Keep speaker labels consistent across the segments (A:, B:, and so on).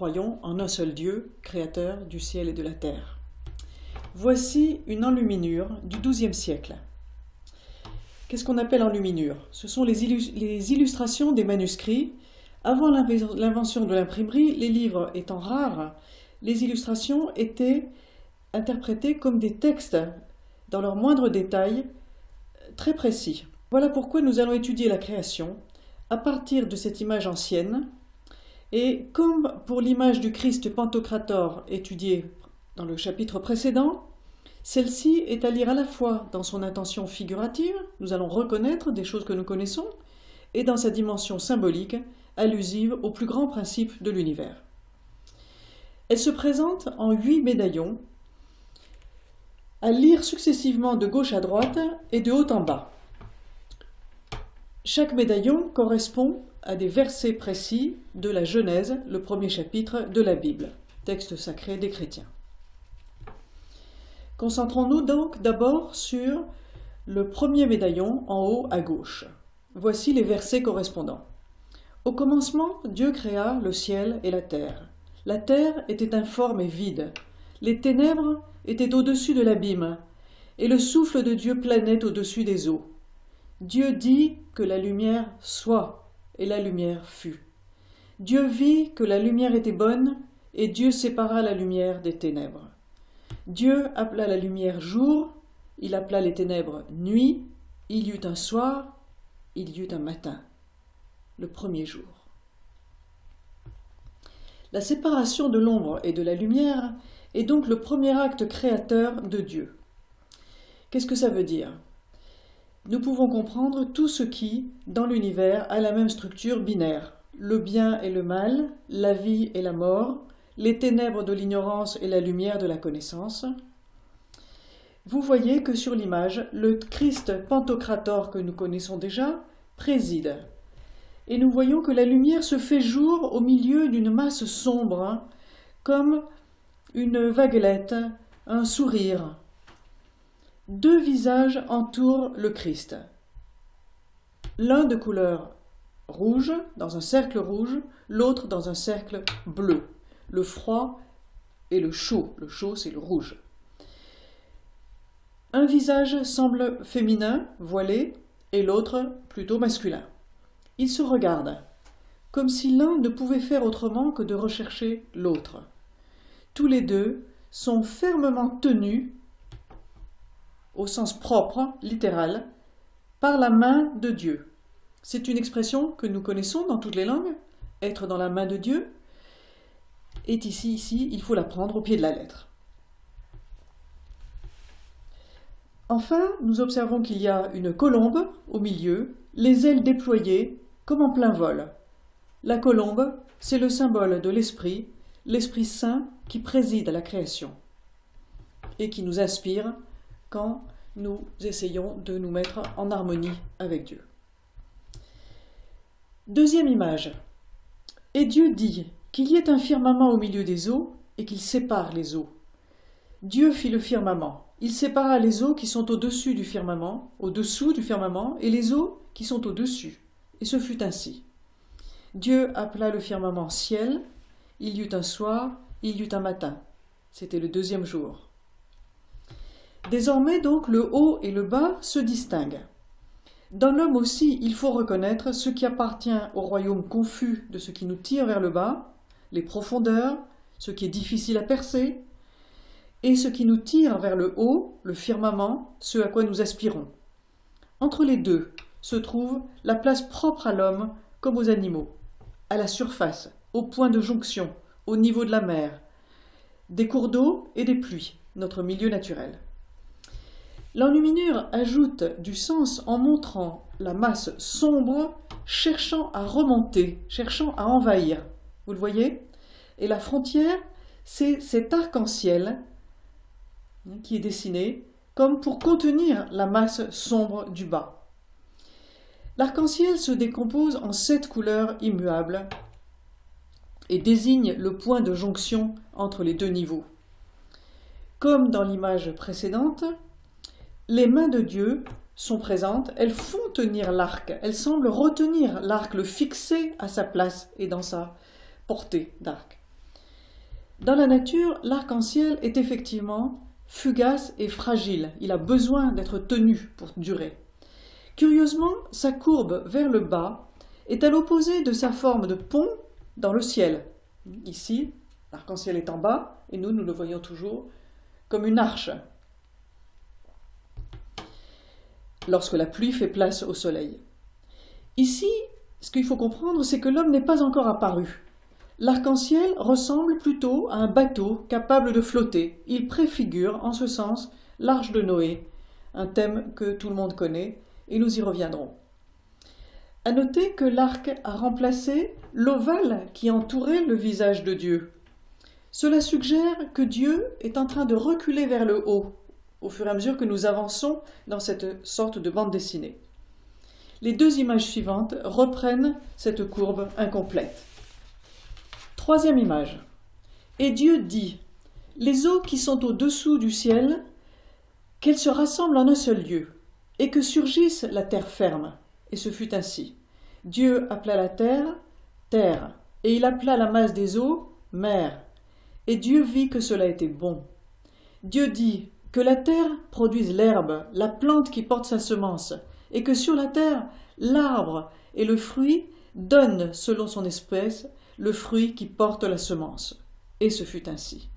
A: croyons en un seul Dieu, créateur du ciel et de la terre. Voici une enluminure du XIIe siècle. Qu'est-ce qu'on appelle enluminure? Ce sont les illustrations des manuscrits. Avant l'invention de l'imprimerie, les livres étant rares, les illustrations étaient interprétées comme des textes, dans leurs moindres détails, très précis. Voilà pourquoi nous allons étudier la création à partir de cette image ancienne. Et comme pour l'image du Christ Pantocrator étudiée dans le chapitre précédent, celle-ci est à lire à la fois dans son intention figurative, nous allons reconnaître des choses que nous connaissons, et dans sa dimension symbolique, allusive au plus grand principe de l'univers. Elle se présente en 8 médaillons, à lire successivement de gauche à droite et de haut en bas. Chaque médaillon correspond à des versets précis de la Genèse, le premier chapitre de la Bible, texte sacré des chrétiens. Concentrons-nous donc d'abord sur le premier médaillon en haut à gauche. Voici les versets correspondants. Au commencement, Dieu créa le ciel et la terre. La terre était informe et vide. Les ténèbres étaient au-dessus de l'abîme, et le souffle de Dieu planait au-dessus des eaux. Dieu dit que la lumière soit, et la lumière fut. Dieu vit que la lumière était bonne, et Dieu sépara la lumière des ténèbres. Dieu appela la lumière jour, il appela les ténèbres nuit, il y eut un soir, il y eut un matin, le premier jour. La séparation de l'ombre et de la lumière est donc le premier acte créateur de Dieu. Qu'est-ce que ça veut dire? Nous pouvons comprendre tout ce qui, dans l'univers, a la même structure binaire. Le bien et le mal, la vie et la mort, les ténèbres de l'ignorance et la lumière de la connaissance. Vous voyez que sur l'image, le Christ Pantocrator que nous connaissons déjà préside. Et nous voyons que la lumière se fait jour au milieu d'une masse sombre, comme une vaguelette, un sourire. 2 visages entourent le Christ. L'un de couleur rouge, dans un cercle rouge, l'autre dans un cercle bleu. Le froid et le chaud. Le chaud, c'est le rouge. Un visage semble féminin, voilé, et l'autre plutôt masculin. Ils se regardent, comme si l'un ne pouvait faire autrement que de rechercher l'autre. Tous les deux sont fermement tenus, au sens propre, littéral, par la main de Dieu. C'est une expression que nous connaissons dans toutes les langues, être dans la main de Dieu, et ici, il faut la prendre au pied de la lettre. Enfin, nous observons qu'il y a une colombe au milieu, les ailes déployées comme en plein vol. La colombe, c'est le symbole de l'Esprit Saint qui préside à la création et qui nous inspire quand nous essayons de nous mettre en harmonie avec Dieu. Deuxième image. Et Dieu dit qu'il y ait un firmament au milieu des eaux et qu'il sépare les eaux. Dieu fit le firmament. Il sépara les eaux qui sont au-dessous du firmament, et les eaux qui sont au-dessus. Et ce fut ainsi. Dieu appela le firmament ciel, il y eut un soir, il y eut un matin. C'était le 2e jour. Désormais donc le haut et le bas se distinguent. Dans l'homme aussi, il faut reconnaître ce qui appartient au royaume confus de ce qui nous tire vers le bas, les profondeurs, ce qui est difficile à percer, et ce qui nous tire vers le haut, le firmament, ce à quoi nous aspirons. Entre les deux se trouve la place propre à l'homme comme aux animaux, à la surface, au point de jonction, au niveau de la mer, des cours d'eau et des pluies, notre milieu naturel. L'enluminure ajoute du sens en montrant la masse sombre cherchant à remonter, cherchant à envahir. Vous le voyez? Et la frontière, c'est cet arc-en-ciel qui est dessiné comme pour contenir la masse sombre du bas. L'arc-en-ciel se décompose en 7 couleurs immuables et désigne le point de jonction entre les 2 niveaux. Comme dans l'image précédente, les mains de Dieu sont présentes, elles font tenir l'arc, elles semblent retenir l'arc, le fixer à sa place et dans sa portée d'arc. Dans la nature, l'arc-en-ciel est effectivement fugace et fragile. Il a besoin d'être tenu pour durer. Curieusement, sa courbe vers le bas est à l'opposé de sa forme de pont dans le ciel. Ici, l'arc-en-ciel est en bas et nous le voyons toujours comme une arche lorsque la pluie fait place au soleil. Ici, ce qu'il faut comprendre, c'est que l'homme n'est pas encore apparu. L'arc-en-ciel ressemble plutôt à un bateau capable de flotter. Il préfigure, en ce sens, l'arche de Noé, un thème que tout le monde connaît, et nous y reviendrons. À noter que l'arc a remplacé l'ovale qui entourait le visage de Dieu. Cela suggère que Dieu est en train de reculer vers le haut, au fur et à mesure que nous avançons dans cette sorte de bande dessinée. Les deux images suivantes reprennent cette courbe incomplète. Troisième image. Et Dieu dit, les eaux qui sont au-dessous du ciel, qu'elles se rassemblent en un seul lieu, et que surgisse la terre ferme. Et ce fut ainsi. Dieu appela la terre, terre, et il appela la masse des eaux, mer. Et Dieu vit que cela était bon. Dieu dit, que la terre produise l'herbe, la plante qui porte sa semence, et que sur la terre, l'arbre et le fruit donnent selon son espèce le fruit qui porte la semence. Et ce fut ainsi.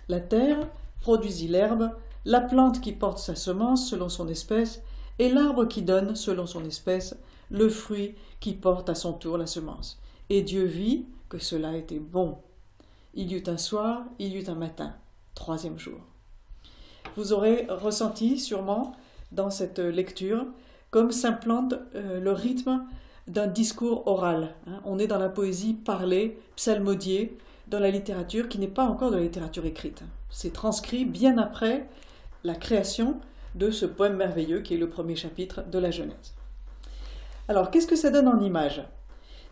A: La terre produisit l'herbe, la plante qui porte sa semence selon son espèce, et l'arbre qui donne selon son espèce le fruit qui porte à son tour la semence. Et Dieu vit que cela était bon. Il y eut un soir, il y eut un matin, troisième jour. Vous aurez ressenti sûrement dans cette lecture comme s'implante le rythme d'un discours oral. On est dans la poésie parlée, psalmodiée, dans la littérature qui n'est pas encore de la littérature écrite. C'est transcrit bien après la création de ce poème merveilleux qui est le premier chapitre de la Genèse. Alors, qu'est-ce que ça donne en image?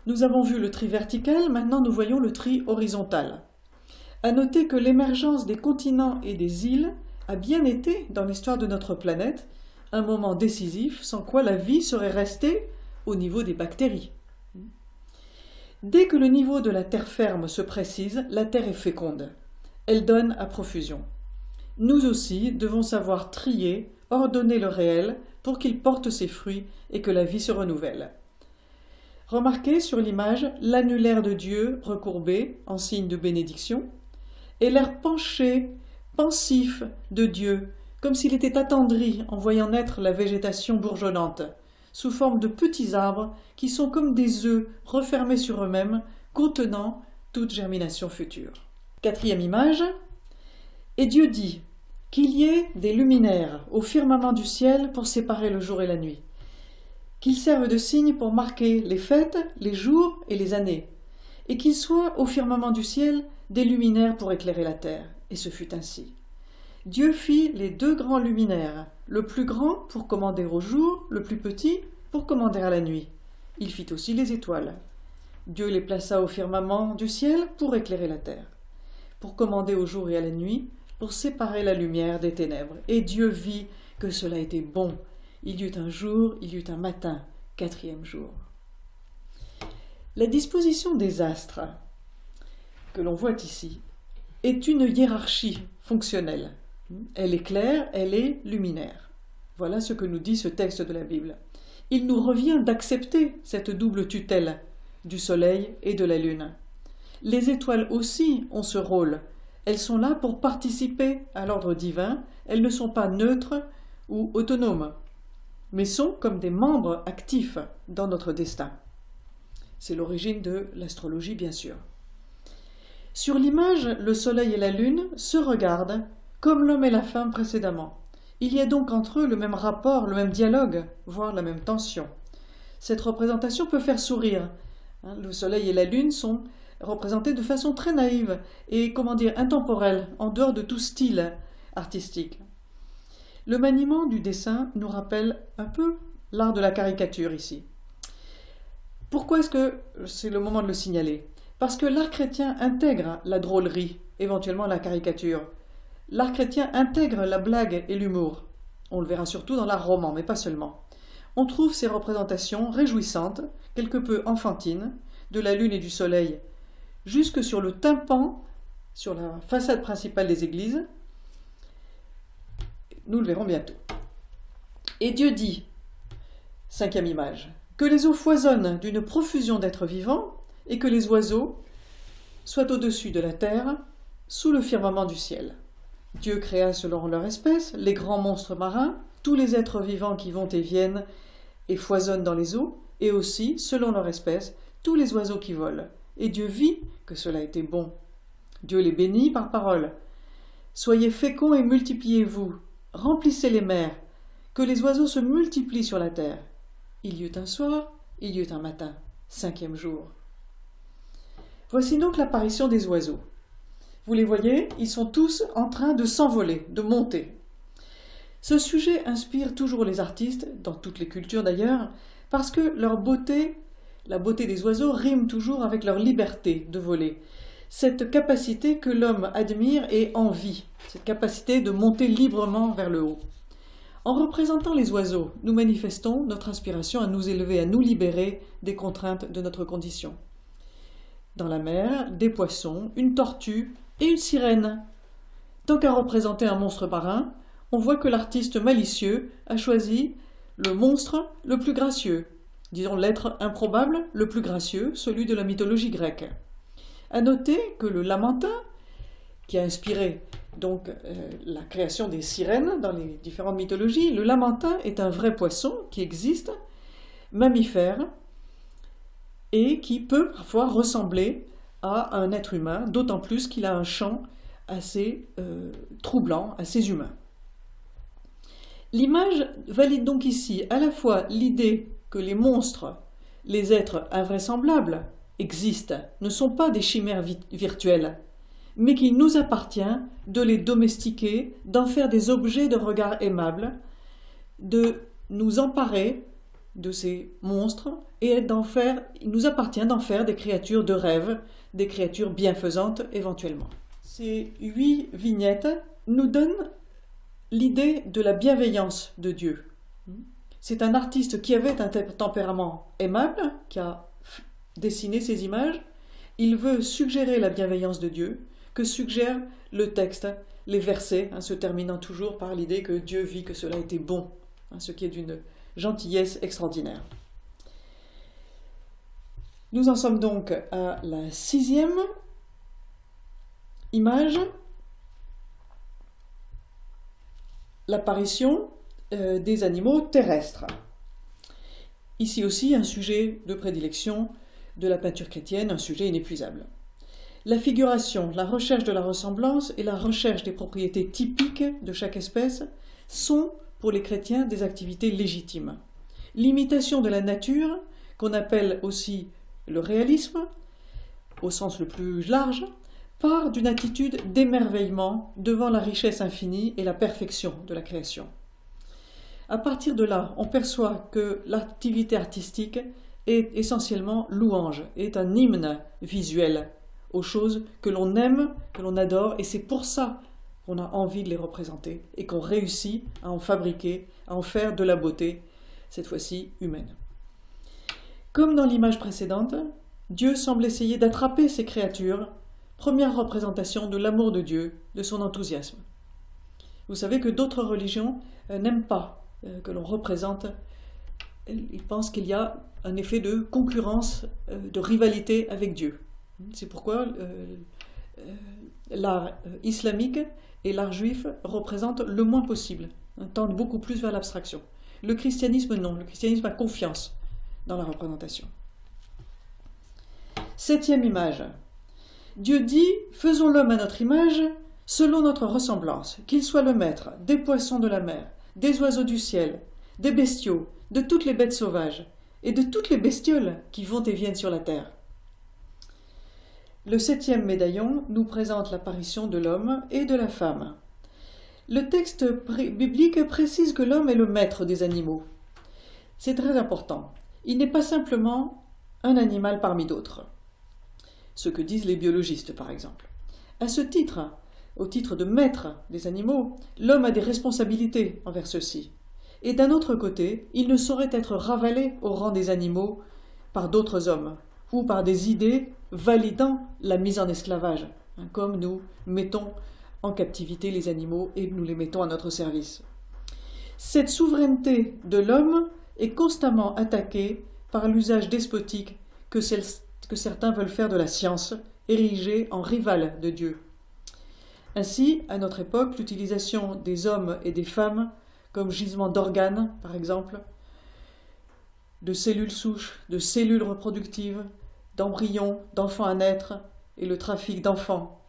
A: Nous avons vu le tri vertical, maintenant nous voyons le tri horizontal. À noter que l'émergence des continents et des îles a bien été, dans l'histoire de notre planète, un moment décisif sans quoi la vie serait restée au niveau des bactéries. Dès que le niveau de la terre ferme se précise, la terre est féconde. Elle donne à profusion. Nous aussi devons savoir trier, ordonner le réel pour qu'il porte ses fruits et que la vie se renouvelle. Remarquez sur l'image l'annulaire de Dieu recourbé en signe de bénédiction et l'air penché, pensif de Dieu, comme s'il était attendri en voyant naître la végétation bourgeonnante, sous forme de petits arbres qui sont comme des œufs refermés sur eux-mêmes, contenant toute germination future. Quatrième image. Et Dieu dit qu'il y ait des luminaires au firmament du ciel pour séparer le jour et la nuit, qu'ils servent de signes pour marquer les fêtes, les jours et les années, et qu'il soit au firmament du ciel des luminaires pour éclairer la terre. Et ce fut ainsi. Dieu fit les deux grands luminaires, le plus grand pour commander au jour, le plus petit pour commander à la nuit. Il fit aussi les étoiles. Dieu les plaça au firmament du ciel pour éclairer la terre, pour commander au jour et à la nuit, pour séparer la lumière des ténèbres. Et Dieu vit que cela était bon. Il y eut un jour, il y eut un matin, quatrième jour. La disposition des astres, que l'on voit ici, est une hiérarchie fonctionnelle. Elle est claire, elle est luminaire. Voilà ce que nous dit ce texte de la Bible. Il nous revient d'accepter cette double tutelle du soleil et de la lune. Les étoiles aussi ont ce rôle. Elles sont là pour participer à l'ordre divin. Elles ne sont pas neutres ou autonomes, mais sont comme des membres actifs dans notre destin. C'est l'origine de l'astrologie, bien sûr. Sur l'image, le soleil et la lune se regardent comme l'homme et la femme précédemment. Il y a donc entre eux le même rapport, le même dialogue, voire la même tension. Cette représentation peut faire sourire. Le soleil et la lune sont représentés de façon très naïve et, intemporelle, en dehors de tout style artistique. Le maniement du dessin nous rappelle un peu l'art de la caricature ici. Pourquoi est-ce que c'est le moment de le signaler? Parce que l'art chrétien intègre la drôlerie, éventuellement la caricature. L'art chrétien intègre la blague et l'humour. On le verra surtout dans l'art roman, mais pas seulement. On trouve ces représentations réjouissantes, quelque peu enfantines, de la lune et du soleil, jusque sur le tympan sur la façade principale des églises. Nous le verrons bientôt. Et Dieu dit, cinquième image, que les eaux foisonnent d'une profusion d'êtres vivants et que les oiseaux soient au-dessus de la terre, sous le firmament du ciel. Dieu créa selon leur espèce les grands monstres marins, tous les êtres vivants qui vont et viennent et foisonnent dans les eaux, et aussi, selon leur espèce, tous les oiseaux qui volent. Et Dieu vit que cela était bon. Dieu les bénit par parole. Soyez féconds et multipliez-vous, remplissez les mers, que les oiseaux se multiplient sur la terre. Il y eut un soir, il y eut un matin, cinquième jour. Voici donc l'apparition des oiseaux. Vous les voyez, ils sont tous en train de s'envoler, de monter. Ce sujet inspire toujours les artistes, dans toutes les cultures d'ailleurs, parce que leur beauté, la beauté des oiseaux, rime toujours avec leur liberté de voler. Cette capacité que l'homme admire et envie, cette capacité de monter librement vers le haut. En représentant les oiseaux, nous manifestons notre aspiration à nous élever, à nous libérer des contraintes de notre condition. Dans la mer, des poissons, une tortue et une sirène. Tant qu'à représenter un monstre marin, on voit que l'artiste malicieux a choisi le monstre le plus gracieux, disons l'être improbable le plus gracieux, celui de la mythologie grecque. À noter que le Lamentin, qui a inspiré donc la création des sirènes dans les différentes mythologies, le Lamentin est un vrai poisson qui existe, mammifère, et qui peut parfois ressembler à un être humain, d'autant plus qu'il a un chant assez troublant, assez humain. L'image valide donc ici à la fois l'idée que les monstres, les êtres invraisemblables, existent, ne sont pas des chimères virtuelles, mais qu'il nous appartient de les domestiquer, d'en faire des objets de regard aimable, de nous emparer de ces monstres et il nous appartient d'en faire des créatures de rêve, des créatures bienfaisantes éventuellement. Ces 8 vignettes nous donnent l'idée de la bienveillance de Dieu. C'est un artiste qui avait un tempérament aimable, qui a dessiné ces images. Il veut suggérer la bienveillance de Dieu, que suggère le texte, les versets, se terminant toujours par l'idée que Dieu vit que cela était bon, ce qui est d'une gentillesse extraordinaire. Nous en sommes donc à la 6e image, l'apparition des animaux terrestres. Ici aussi un sujet de prédilection de la peinture chrétienne, un sujet inépuisable. La figuration, la recherche de la ressemblance et la recherche des propriétés typiques de chaque espèce sont, pour les chrétiens, des activités légitimes. L'imitation de la nature, qu'on appelle aussi le réalisme, au sens le plus large, part d'une attitude d'émerveillement devant la richesse infinie et la perfection de la création. À partir de là, on perçoit que l'activité artistique est essentiellement louange, est un hymne visuel aux choses que l'on aime, que l'on adore, et c'est pour ça qu'on a envie de les représenter et qu'on réussit à en fabriquer, à en faire de la beauté, cette fois-ci humaine. Comme dans l'image précédente, Dieu semble essayer d'attraper ces créatures, première représentation de l'amour de Dieu, de son enthousiasme. Vous savez que d'autres religions n'aiment pas que l'on représente, ils pensent qu'il y a un effet de concurrence, de rivalité avec Dieu. C'est pourquoi l'art islamique et l'art juif représentent le moins possible, tendent beaucoup plus vers l'abstraction. Le christianisme, non. Le christianisme a confiance dans la représentation. 7e image. Dieu dit « Faisons l'homme à notre image, selon notre ressemblance, qu'il soit le maître des poissons de la mer, des oiseaux du ciel, des bestiaux, de toutes les bêtes sauvages, et de toutes les bestioles qui vont et viennent sur la terre. » Le 7e médaillon nous présente l'apparition de l'homme et de la femme. Le texte biblique précise que l'homme est le maître des animaux. C'est très important. Il n'est pas simplement un animal parmi d'autres. Ce que disent les biologistes, par exemple. À ce titre, au titre de maître des animaux, l'homme a des responsabilités envers ceux-ci. Et d'un autre côté, il ne saurait être ravalé au rang des animaux par d'autres hommes, ou par des idées validant la mise en esclavage comme nous mettons en captivité les animaux et nous les mettons à notre service. Cette souveraineté de l'homme est constamment attaquée par l'usage despotique que certains veulent faire de la science, érigée en rivale de Dieu. Ainsi, à notre époque, l'utilisation des hommes et des femmes comme gisement d'organes, par exemple, de cellules souches, de cellules reproductives, d'embryons, d'enfants à naître, et le trafic d'enfants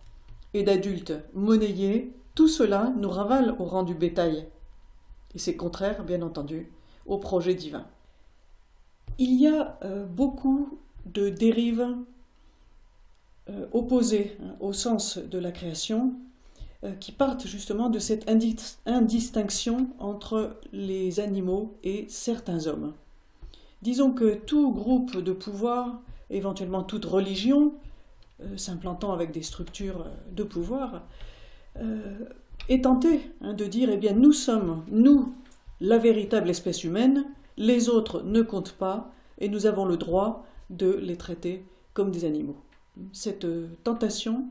A: et d'adultes monnayés, tout cela nous ravale au rang du bétail. Et c'est contraire, bien entendu, au projet divin. Il y a beaucoup de dérives opposées au sens de la création, qui partent justement de cette indistinction entre les animaux et certains hommes. Disons que tout groupe de pouvoir, éventuellement toute religion, s'implantant avec des structures de pouvoir, est tenté de dire, eh bien, nous sommes, nous, la véritable espèce humaine, les autres ne comptent pas, et nous avons le droit de les traiter comme des animaux. Cette tentation,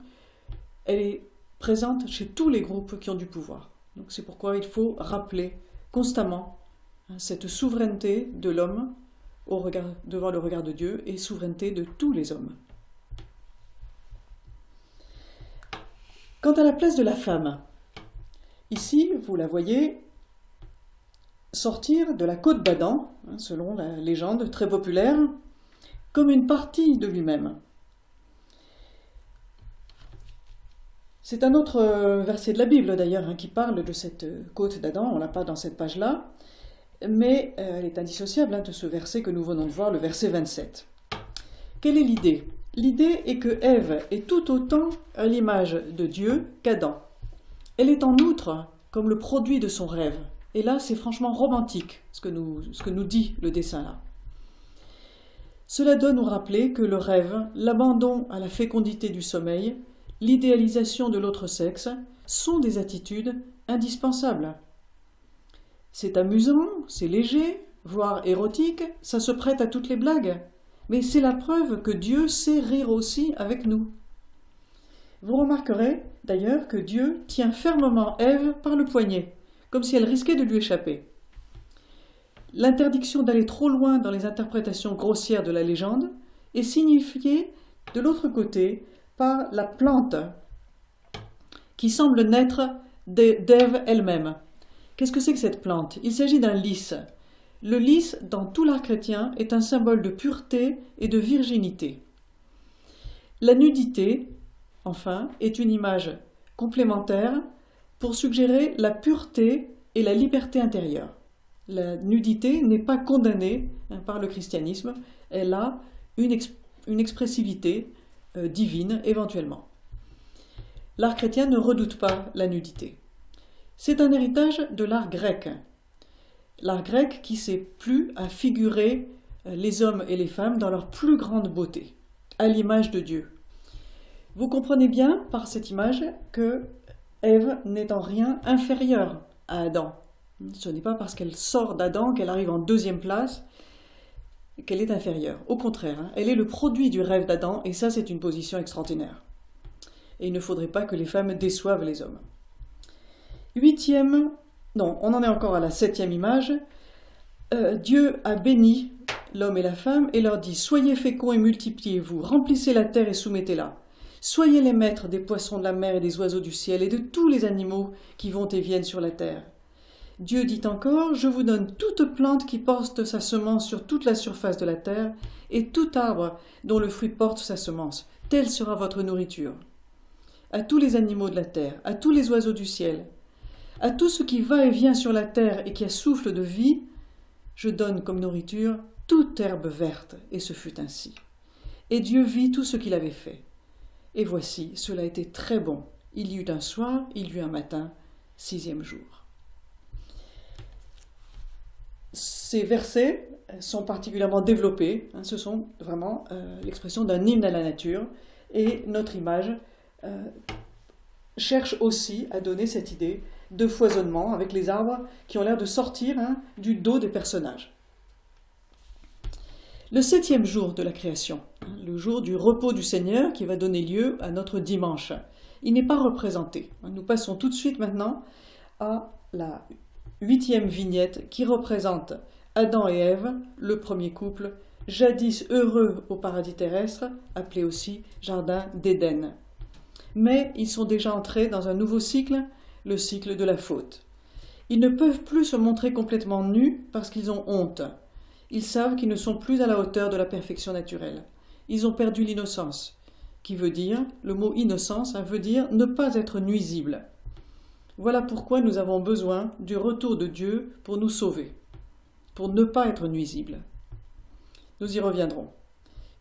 A: elle est présente chez tous les groupes qui ont du pouvoir. Donc c'est pourquoi il faut rappeler constamment cette souveraineté de l'homme devant le regard de Dieu et souveraineté de tous les hommes. Quant à la place de la femme, ici, vous la voyez sortir de la côte d'Adam, selon la légende très populaire, comme une partie de lui-même. C'est un autre verset de la Bible d'ailleurs qui parle de cette côte d'Adam, on ne l'a pas dans cette page-là, mais elle est indissociable de ce verset que nous venons de voir, le verset 27. Quelle est l'idée ? L'idée est que Ève est tout autant à l'image de Dieu qu'Adam. Elle est en outre comme le produit de son rêve. Et là, c'est franchement romantique ce que nous dit le dessin là. Cela doit nous rappeler que le rêve, l'abandon à la fécondité du sommeil, l'idéalisation de l'autre sexe sont des attitudes indispensables. C'est amusant, c'est léger, voire érotique, ça se prête à toutes les blagues, mais c'est la preuve que Dieu sait rire aussi avec nous. Vous remarquerez d'ailleurs que Dieu tient fermement Ève par le poignet, comme si elle risquait de lui échapper. L'interdiction d'aller trop loin dans les interprétations grossières de la légende est signifiée de l'autre côté par la plante qui semble naître d'Ève elle-même. Qu'est-ce que c'est que cette plante ? Il s'agit d'un lys. Le lys, dans tout l'art chrétien, est un symbole de pureté et de virginité. La nudité, enfin, est une image complémentaire pour suggérer la pureté et la liberté intérieure. La nudité n'est pas condamnée par le christianisme, elle a une expressivité divine éventuellement. L'art chrétien ne redoute pas la nudité. C'est un héritage de l'art grec. L'art grec qui s'est plu à figurer les hommes et les femmes dans leur plus grande beauté, à l'image de Dieu. Vous comprenez bien par cette image que Ève n'est en rien inférieure à Adam. Ce n'est pas parce qu'elle sort d'Adam qu'elle arrive en deuxième place qu'elle est inférieure. Au contraire, elle est le produit du rêve d'Adam et ça c'est une position extraordinaire. Et il ne faudrait pas que les femmes déçoivent les hommes. On en est encore à la 7e image. Dieu a béni l'homme et la femme et leur dit « Soyez féconds et multipliez-vous, remplissez la terre et soumettez-la. Soyez les maîtres des poissons de la mer et des oiseaux du ciel et de tous les animaux qui vont et viennent sur la terre. » Dieu dit encore « Je vous donne toute plante qui porte sa semence sur toute la surface de la terre et tout arbre dont le fruit porte sa semence. Telle sera votre nourriture. À tous les animaux de la terre, à tous les oiseaux du ciel, à tout ce qui va et vient sur la terre et qui a souffle de vie, je donne comme nourriture toute herbe verte. » Et ce fut ainsi. Et Dieu vit tout ce qu'il avait fait. Et voici, cela était très bon. Il y eut un soir, il y eut un matin, 6e jour. Ces versets sont particulièrement développés. Ce sont vraiment l'expression d'un hymne à la nature. Et notre image cherche aussi à donner cette idée de foisonnement avec les arbres qui ont l'air de sortir du dos des personnages. Le 7e jour de la création, le jour du repos du Seigneur qui va donner lieu à notre dimanche. il n'est pas représenté. Nous passons tout de suite maintenant à la 8e vignette qui représente Adam et Ève, le premier couple, jadis heureux au paradis terrestre, appelé aussi jardin d'Éden. Mais ils sont déjà entrés dans un nouveau cycle, le cycle de la faute. Ils ne peuvent plus se montrer complètement nus parce qu'ils ont honte. Ils savent qu'ils ne sont plus à la hauteur de la perfection naturelle. Ils ont perdu l'innocence, qui veut dire, le mot innocence veut dire ne pas être nuisible. Voilà pourquoi nous avons besoin du retour de Dieu pour nous sauver, pour ne pas être nuisible. Nous y reviendrons.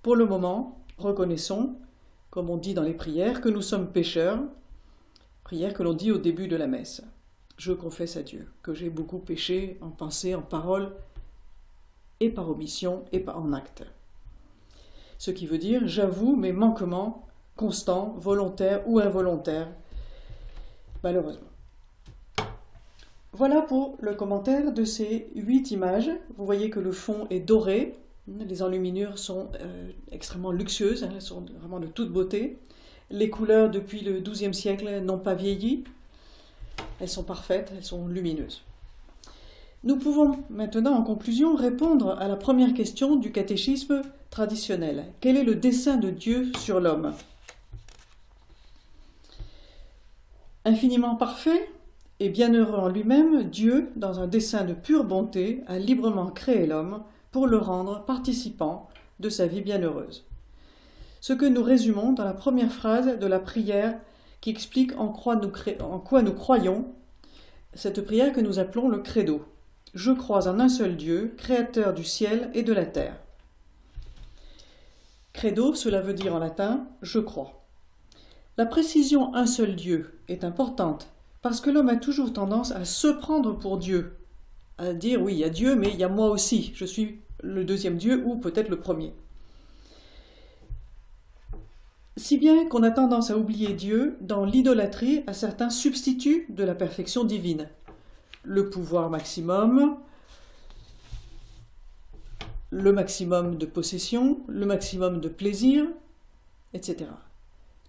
A: Pour le moment, reconnaissons, comme on dit dans les prières, que nous sommes pécheurs, prière que l'on dit au début de la messe. Je confesse à Dieu que j'ai beaucoup péché en pensée, en parole, et par omission, et en acte. Ce qui veut dire, j'avoue mes manquements constants, volontaires ou involontaires, malheureusement. Voilà pour le commentaire de ces 8 images. Vous voyez que le fond est doré, les enluminures sont extrêmement luxueuses, elles sont vraiment de toute beauté. Les couleurs depuis le XIIe siècle n'ont pas vieilli, elles sont parfaites, elles sont lumineuses. Nous pouvons maintenant, en conclusion, répondre à la première question du catéchisme traditionnel. Quel est le dessein de Dieu sur l'homme? Infiniment parfait et bienheureux en lui-même, Dieu, dans un dessein de pure bonté, a librement créé l'homme pour le rendre participant de sa vie bienheureuse. Ce que nous résumons dans la première phrase de la prière qui explique en quoi nous croyons, cette prière que nous appelons le credo. Je crois en un seul Dieu, créateur du ciel et de la terre. Credo, cela veut dire en latin « je crois ». La précision « un seul Dieu » est importante parce que l'homme a toujours tendance à se prendre pour Dieu, à dire oui, il y a Dieu, mais il y a moi aussi, je suis le deuxième Dieu ou peut-être le premier. Si bien qu'on a tendance à oublier Dieu dans l'idolâtrie à certains substituts de la perfection divine. Le pouvoir maximum, le maximum de possession, le maximum de plaisir, etc.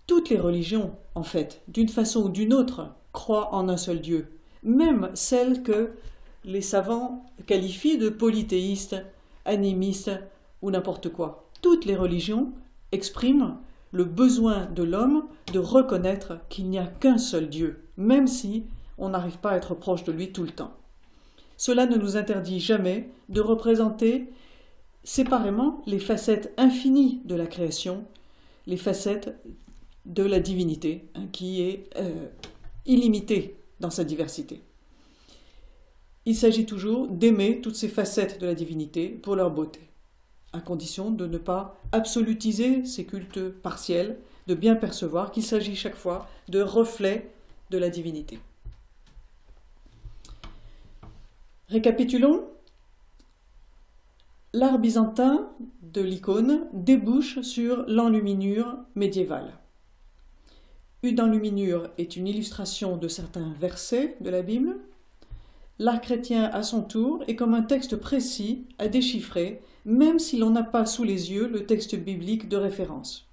A: Toutes les religions, en fait, d'une façon ou d'une autre, croient en un seul Dieu, même celles que les savants qualifient de polythéistes, animistes ou n'importe quoi. Toutes les religions expriment le besoin de l'homme de reconnaître qu'il n'y a qu'un seul Dieu, même si on n'arrive pas à être proche de lui tout le temps. Cela ne nous interdit jamais de représenter séparément les facettes infinies de la création, les facettes de la divinité, qui est illimitée dans sa diversité. Il s'agit toujours d'aimer toutes ces facettes de la divinité pour leur beauté, à condition de ne pas absolutiser ces cultes partiels, de bien percevoir qu'il s'agit chaque fois de reflets de la divinité. Récapitulons. L'art byzantin de l'icône débouche sur l'enluminure médiévale. Une enluminure est une illustration de certains versets de la Bible. L'art chrétien, à son tour, est comme un texte précis à déchiffrer, même si l'on n'a pas sous les yeux le texte biblique de référence.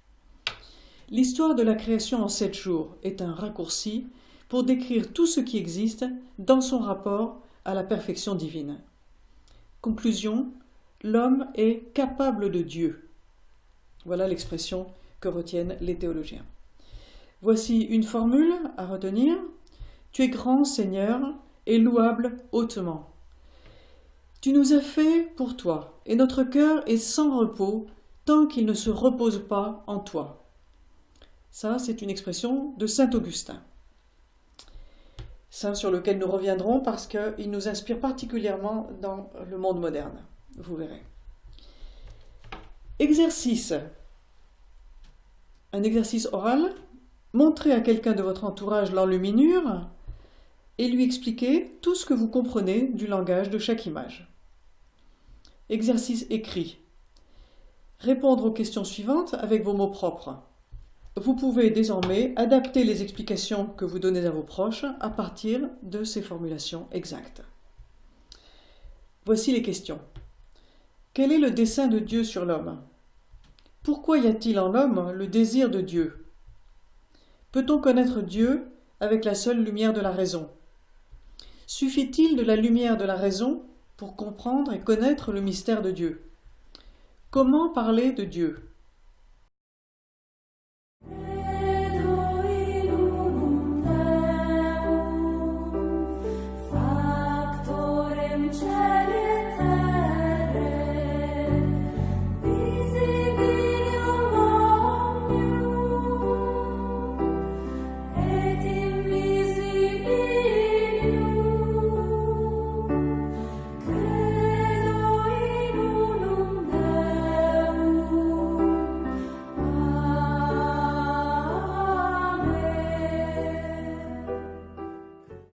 A: L'histoire de la création en 7 jours est un raccourci pour décrire tout ce qui existe dans son rapport à la perfection divine. Conclusion, l'homme est capable de Dieu. Voilà l'expression que retiennent les théologiens. Voici une formule à retenir. Tu es grand, Seigneur, et louable hautement. Tu nous as fait pour toi, et notre cœur est sans repos tant qu'il ne se repose pas en toi. Ça, c'est une expression de saint Augustin. Saint sur lequel nous reviendrons parce qu'il nous inspire particulièrement dans le monde moderne. Vous verrez. Exercice. Un exercice oral. Montrez à quelqu'un de votre entourage l'enluminure et lui expliquez tout ce que vous comprenez du langage de chaque image. Exercice écrit. Répondre aux questions suivantes avec vos mots propres. Vous pouvez désormais adapter les explications que vous donnez à vos proches à partir de ces formulations exactes. Voici les questions. Quel est le dessein de Dieu sur l'homme? Pourquoi y a-t-il en l'homme le désir de Dieu? Peut-on connaître Dieu avec la seule lumière de la raison? Suffit-il de la lumière de la raison pour comprendre et connaître le mystère de Dieu? Comment parler de Dieu?